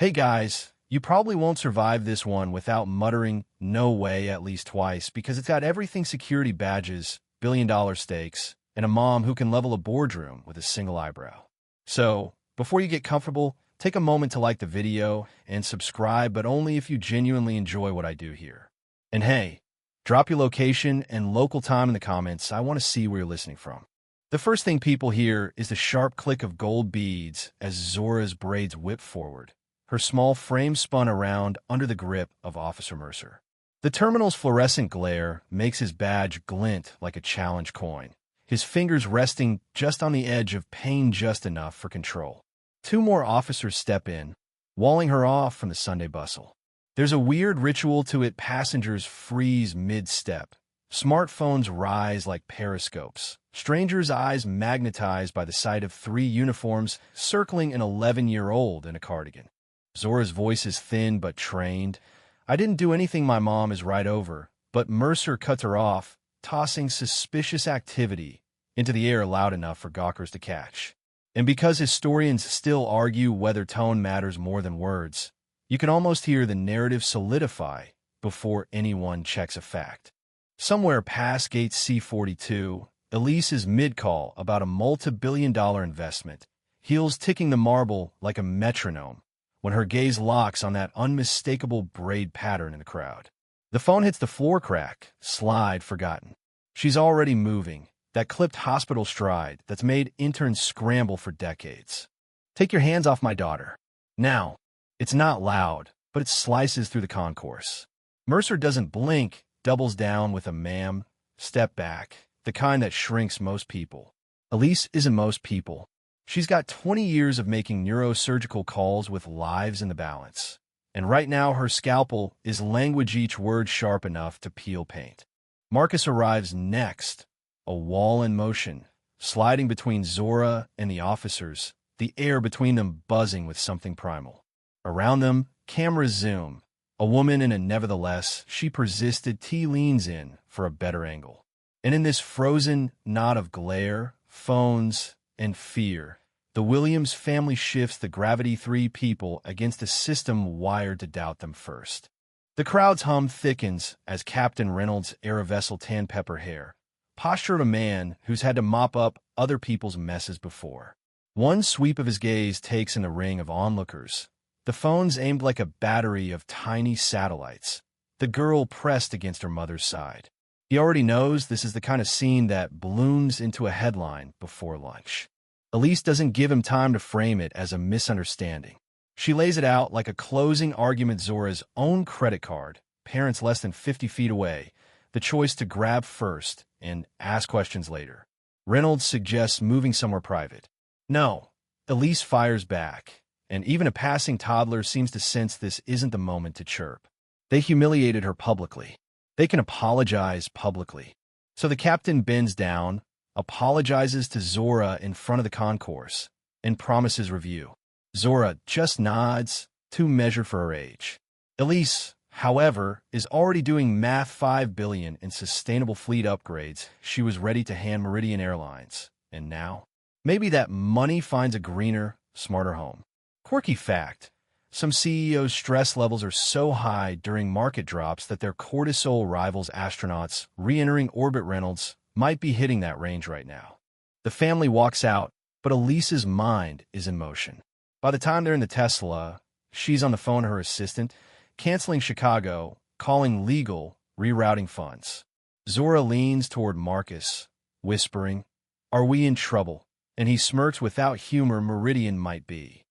Hey guys, you probably won't survive this one without muttering "no way" at least twice because it's got everything: security badges, billion-dollar stakes, and a mom who can level a boardroom with a single eyebrow. So, before you get comfortable, take a moment to like the video and subscribe, but only if you genuinely enjoy what I do here. And hey, drop your location and local time in the comments. I want to see where you're listening from. The first thing people hear is the sharp click of gold beads as Zora's braids whip forward. Her small frame spun around under the grip of Officer Mercer. The terminal's fluorescent glare makes his badge glint like a challenge coin, his fingers resting just on the edge of pain just enough for control. Two more officers step in, walling her off from the Sunday bustle. There's a weird ritual to it. Passengers freeze mid-step. Smartphones rise like periscopes. Strangers' eyes magnetized by the sight of three uniforms circling an 11-year-old in a cardigan. Zora's voice is thin but trained. "I didn't do anything. My mom is right over." But Mercer cuts her off, tossing suspicious activity into the air loud enough for gawkers to catch. And because historians still argue whether tone matters more than words, you can almost hear the narrative solidify before anyone checks a fact. Somewhere past gate C42, Elise is mid-call about a multi-billion-dollar investment, heels ticking the marble like a metronome, when her gaze locks on that unmistakable braid pattern in the crowd. The phone hits the floor crack, slide forgotten. She's already moving, that clipped hospital stride that's made interns scramble for decades. "Take your hands off my daughter." Now, it's not loud, but it slices through the concourse. Mercer doesn't blink, doubles down with a "ma'am, step back," the kind that shrinks most people. Elise isn't most people. She's got 20 years of making neurosurgical calls with lives in the balance. And right now her scalpel is language, each word sharp enough to peel paint. Marcus arrives next, a wall in motion, sliding between Zora and the officers, the air between them buzzing with something primal. Around them, cameras zoom. A woman in a "nevertheless," she persisted. T leans in for a better angle. And in this frozen knot of glare, phones, and fear, the Williams family shifts the gravity: three people against a system wired to doubt them first. The crowd's hum thickens as Captain Reynolds' Aerovessel tan pepper hair, posture of a man who's had to mop up other people's messes before. One sweep of his gaze takes in the ring of onlookers, the phones aimed like a battery of tiny satellites, the girl pressed against her mother's side. He already knows this is the kind of scene that blooms into a headline before lunch. Elise doesn't give him time to frame it as a misunderstanding. She lays it out like a closing argument: Zora's own credit card, parents less than 50 feet away, the choice to grab first and ask questions later. Reynolds suggests moving somewhere private. No, Elise fires back, and even a passing toddler seems to sense this isn't the moment to chirp. They humiliated her publicly. They can apologize publicly. So the captain bends down, apologizes to Zora in front of the concourse, and promises review. Zora just nods, too measured for her age. Elise, however, is already doing math: $5 billion in sustainable fleet upgrades she was ready to hand Meridian Airlines. And now, maybe that money finds a greener, smarter home. Quirky fact: some CEOs' stress levels are so high during market drops that their cortisol rivals astronauts re-entering orbit. Reynolds might be hitting that range right now. The family walks out, but Elise's mind is in motion. By the time they're in the Tesla, she's on the phone to her assistant, canceling Chicago, calling legal, rerouting funds. Zora leans toward Marcus, whispering, "Are we in trouble?" And he smirks without humor. Meridian might be.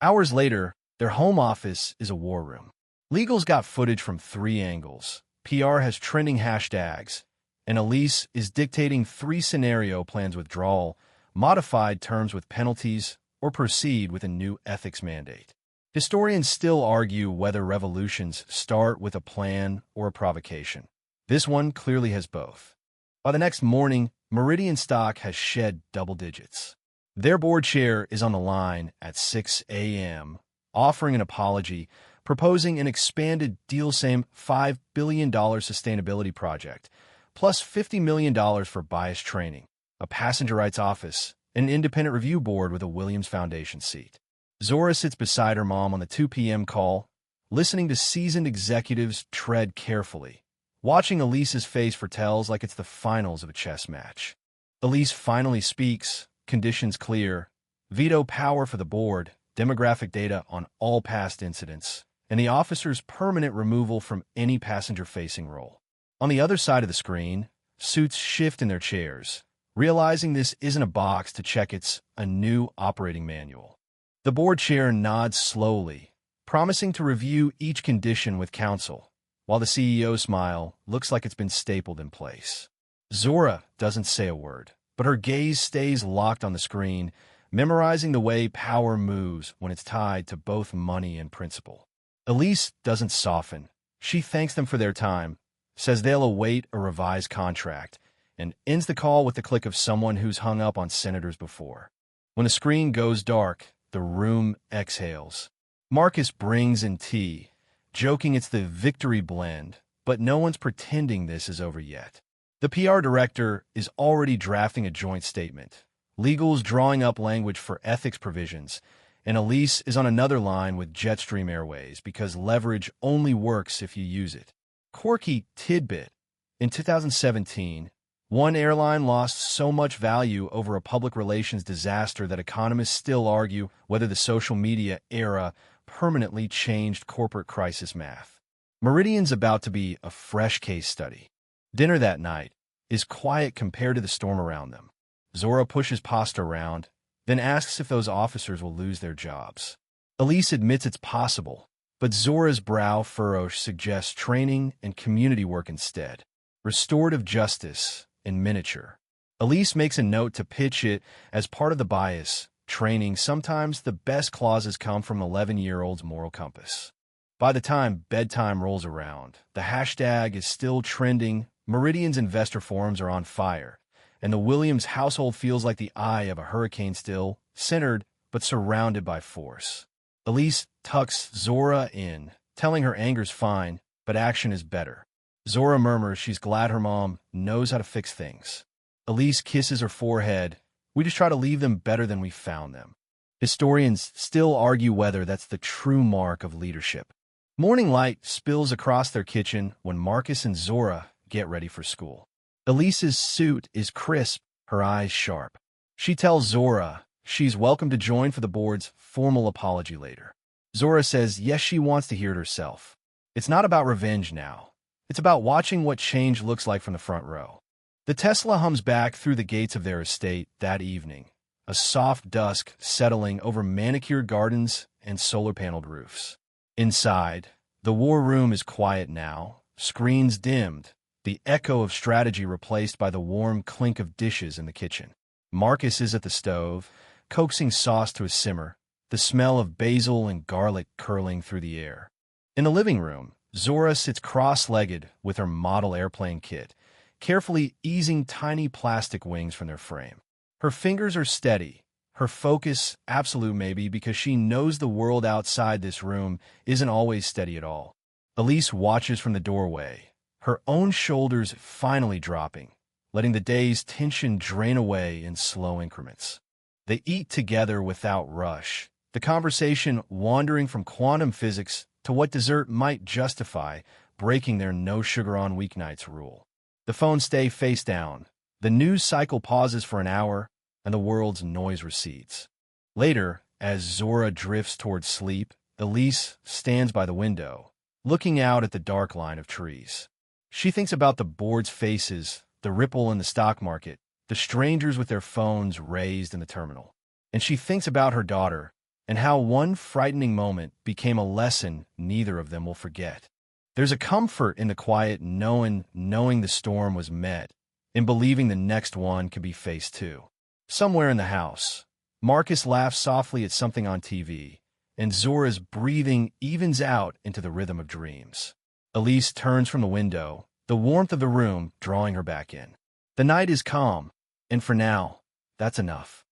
Hours later, their home office is a war room. Legal's got footage from 3 angles. PR has trending hashtags. And Elise is dictating 3 scenario plans: withdrawal, modified terms with penalties, or proceed with a new ethics mandate. Historians still argue whether revolutions start with a plan or a provocation. This one clearly has both. By the next morning, Meridian stock has shed double digits. Their board chair is on the line at 6 a.m., offering an apology, proposing an expanded deal: same $5 billion sustainability project, plus $50 million for bias training, a passenger rights office, an independent review board with a Williams Foundation seat. Zora sits beside her mom on the 2 p.m. call, listening to seasoned executives tread carefully. Watching Elise's face foretells like it's the finals of a chess match. Elise finally speaks, conditions clear, veto power for the board, demographic data on all past incidents, and the officer's permanent removal from any passenger-facing role. On the other side of the screen, suits shift in their chairs, realizing this isn't a box to check, it's a new operating manual. The board chair nods slowly, promising to review each condition with counsel, while the CEO's smile looks like it's been stapled in place. Zora doesn't say a word, but her gaze stays locked on the screen, memorizing the way power moves when it's tied to both money and principle. Elise doesn't soften. She thanks them for their time, says they'll await a revised contract, and ends the call with the click of someone who's hung up on senators before. When the screen goes dark, the room exhales. Marcus brings in tea, joking it's the victory blend, but no one's pretending this is over yet. The PR director is already drafting a joint statement. Legal's drawing up language for ethics provisions, and Elise is on another line with Jetstream Airways because leverage only works if you use it. Quirky tidbit. In 2017, one airline lost so much value over a public relations disaster that economists still argue whether the social media era permanently changed corporate crisis math. Meridian's about to be a fresh case study. Dinner that night is quiet compared to the storm around them. Zora pushes pasta around, then asks if those officers will lose their jobs. Elise admits it's possible, but Zora's brow furrow suggests training and community work instead. Restorative justice in miniature. Elise makes a note to pitch it as part of the bias training. Sometimes the best clauses come from 11-year-old's moral compass. By the time bedtime rolls around, the hashtag is still trending, Meridian's investor forums are on fire, and the Williams household feels like the eye of a hurricane, still centered but surrounded by force. Elise tucks Zora in, telling her anger's fine, but action is better. Zora murmurs she's glad her mom knows how to fix things. Elise kisses her forehead. We just try to leave them better than we found them. Historians still argue whether that's the true mark of leadership. Morning light spills across their kitchen when Marcus and Zora get ready for school. Elise's suit is crisp, her eyes sharp. She tells Zora she's welcome to join for the board's formal apology later. Zora says yes, she wants to hear it herself. It's not about revenge now. It's about watching what change looks like from the front row. The Tesla hums back through the gates of their estate that evening, a soft dusk settling over manicured gardens and solar-paneled roofs. Inside, the war room is quiet now, screens dimmed, the echo of strategy replaced by the warm clink of dishes in the kitchen. Marcus is at the stove, coaxing sauce to a simmer, the smell of basil and garlic curling through the air. In the living room, Zora sits cross-legged with her model airplane kit, carefully easing tiny plastic wings from their frame. Her fingers are steady, her focus absolute maybe because she knows the world outside this room isn't always steady at all. Elise watches from the doorway, her own shoulders finally dropping, letting the day's tension drain away in slow increments. They eat together without rush, the conversation wandering from quantum physics to what dessert might justify breaking their no-sugar-on weeknights rule. The phones stay face down, the news cycle pauses for an hour, and the world's noise recedes. Later, as Zora drifts towards sleep, Elise stands by the window, looking out at the dark line of trees. She thinks about the board's faces, the ripple in the stock market, the strangers with their phones raised in the terminal. And she thinks about her daughter, and how one frightening moment became a lesson neither of them will forget. There's a comfort in the quiet knowing the storm was met, in believing the next one could be faced too. Somewhere in the house, Marcus laughs softly at something on TV, and Zora's breathing evens out into the rhythm of dreams. Elise turns from the window, the warmth of the room drawing her back in. The night is calm, and for now, that's enough.